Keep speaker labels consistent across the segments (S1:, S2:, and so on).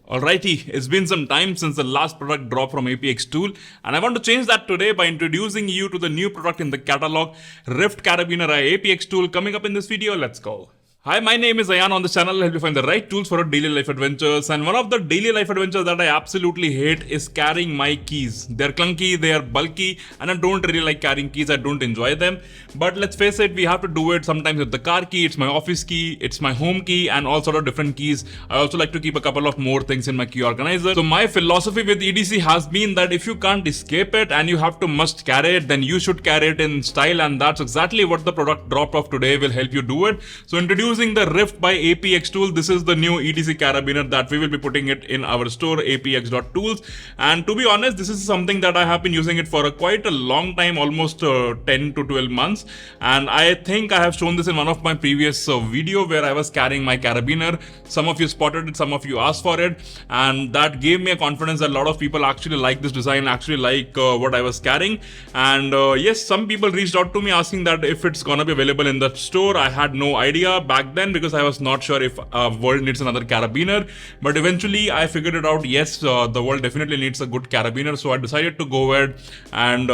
S1: Alrighty, it's been some time since the last product dropped from APxTool, and I want to change that today by introducing you to the new product in the catalog, RIFT Carabiner by APxTool. Coming up in this video, let's go. Hi, my name is Ayan. On this channel, I'll help you find the right tools for your daily life adventures. And one of the daily life adventures that I absolutely hate is carrying my keys. They're clunky, they are bulky, and I don't really like carrying keys. I don't enjoy them. But let's face it, we have to do it sometimes with the car key, it's my office key, it's my home key, and all sort of different keys. I also like to keep a couple of more things in my key organizer. So my philosophy with EDC has been that if you can't escape it and you have to must carry it, then you should carry it in style, and that's exactly what the product drop of today will help you do it. So introducing the RIFT by APxTools. This is the new EDC Carabiner that we will be putting it in our store, apx.tools. And to be honest, this is something that I have been using it for quite a long time, almost 10 to 12 months. And I think I have shown this in one of my previous video where I was carrying my carabiner. Some of you spotted it, some of you asked for it, and that gave me a confidence that a lot of people actually like this design, actually like what I was carrying. And yes, some people reached out to me asking that if it's gonna be available in the store. I had no idea back then because I was not sure if world needs another carabiner, but eventually I figured it out. Yes, the world definitely needs a good carabiner, so I decided to go ahead and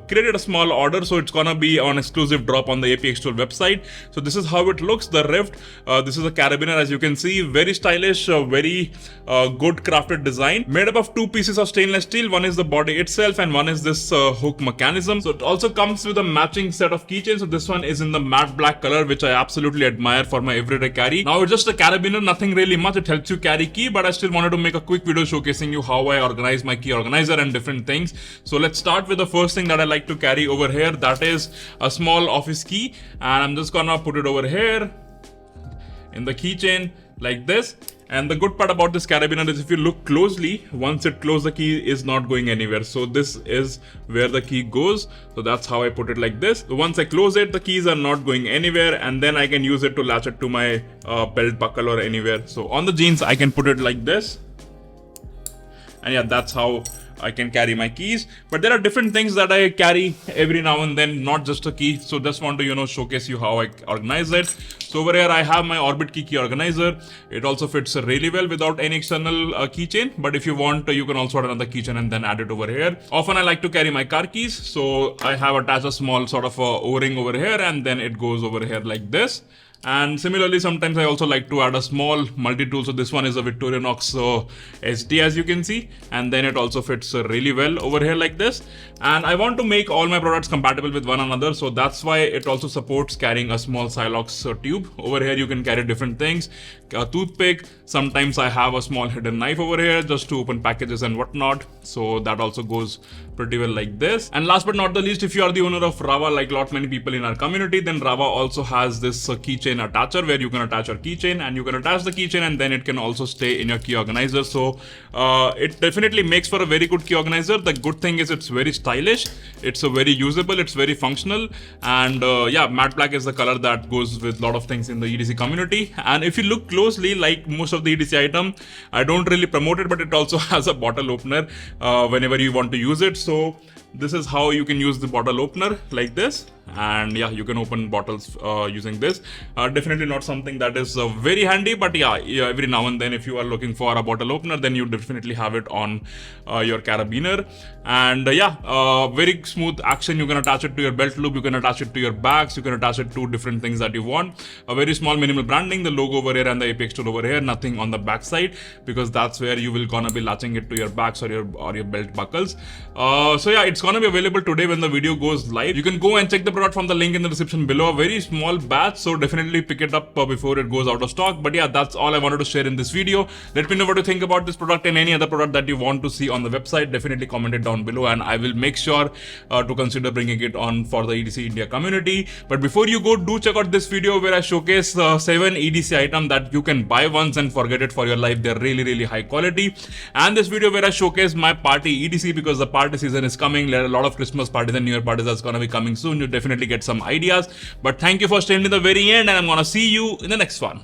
S1: created a small order. So it's gonna be on exclusive drop on the APxTool website. So this is how it looks, the RIFT. This is a carabiner, as you can see, very stylish, very good crafted design, made up of two pieces of stainless steel. One is the body itself and one is this hook mechanism. So it also comes with a matching set of keychains. So this one is in the matte black color, which I absolutely admire for my everyday carry. Now it's just a carabiner, nothing really much. It helps you carry key, but I still wanted to make a quick video showcasing you how I organize my key organizer and different things. So let's start with the first thing that I like to carry over here. That is a small office key, and I'm just gonna put it over here in the keychain like this. And the good part about this carabiner is if you look closely, once it closes, the key is not going anywhere. So this is where the key goes. So that's how I put it like this. So once I close it, the keys are not going anywhere, and then I can use it to latch it to my belt buckle or anywhere. So on the jeans, I can put it like this. And yeah, that's how I can carry my keys. But there are different things that I carry every now and then, not just a key. So just want to, showcase you how I organize it. So over here, I have my Orbit key organizer. It also fits really well without any external keychain. But if you want, you can also add another keychain and then add it over here. Often I like to carry my car keys. So I have attached a small sort of O-ring over here, and then it goes over here like this. And similarly, sometimes I also like to add a small multi-tool. So this one is a Victorinox SD, as you can see, and then it also fits really well over here like this. And I want to make all my products compatible with one another, so that's why it also supports carrying a small Silox tube. Over here you can carry different things, a toothpick. Sometimes I have a small hidden knife over here just to open packages and whatnot, so that also goes pretty well like this. And last but not the least, if you are the owner of Rava, like many people in our community, then Rava also has this keychain attacher where you can attach your keychain, and you can attach the keychain and then it can also stay in your key organizer. So it definitely makes for a very good key organizer. The good thing is it's very stylish, it's a very usable, it's very functional, and yeah, matte black is the color that goes with a lot of things in the EDC community. And if you look closely, like most of the EDC item, I don't really promote it, but it also has a bottle opener whenever you want to use it. So this is how you can use the bottle opener like this. And yeah, you can open bottles using this. Definitely not something that is very handy, but yeah, every now and then if you are looking for a bottle opener, then you definitely have it on your carabiner. And yeah, very smooth action. You can attach it to your belt loop, you can attach it to your bags, you can attach it to different things that you want. A very small minimal branding, the logo over here and the APxTool over here, nothing on the back side, because that's where you will gonna be latching it to your bags or your belt buckles. So yeah, it's gonna be available today when the video goes live. You can go and check the product from the link in the description below. A very small batch, so definitely pick it up before it goes out of stock. But yeah, that's all I wanted to share in this video. Let me know what you think about this product and any other product that you want to see on the website. Definitely comment it down below, and I will make sure to consider bringing it on for the EDC India community. But before you go, do check out this video where I showcase 7 EDC items that you can buy once and forget it for your life. They're really high quality. And this video where I showcase my party EDC, because the party season is coming. There are a lot of Christmas parties and New Year parties that's gonna be coming soon. You definitely get some ideas. But thank you for staying to the very end, and I'm gonna see you in the next one.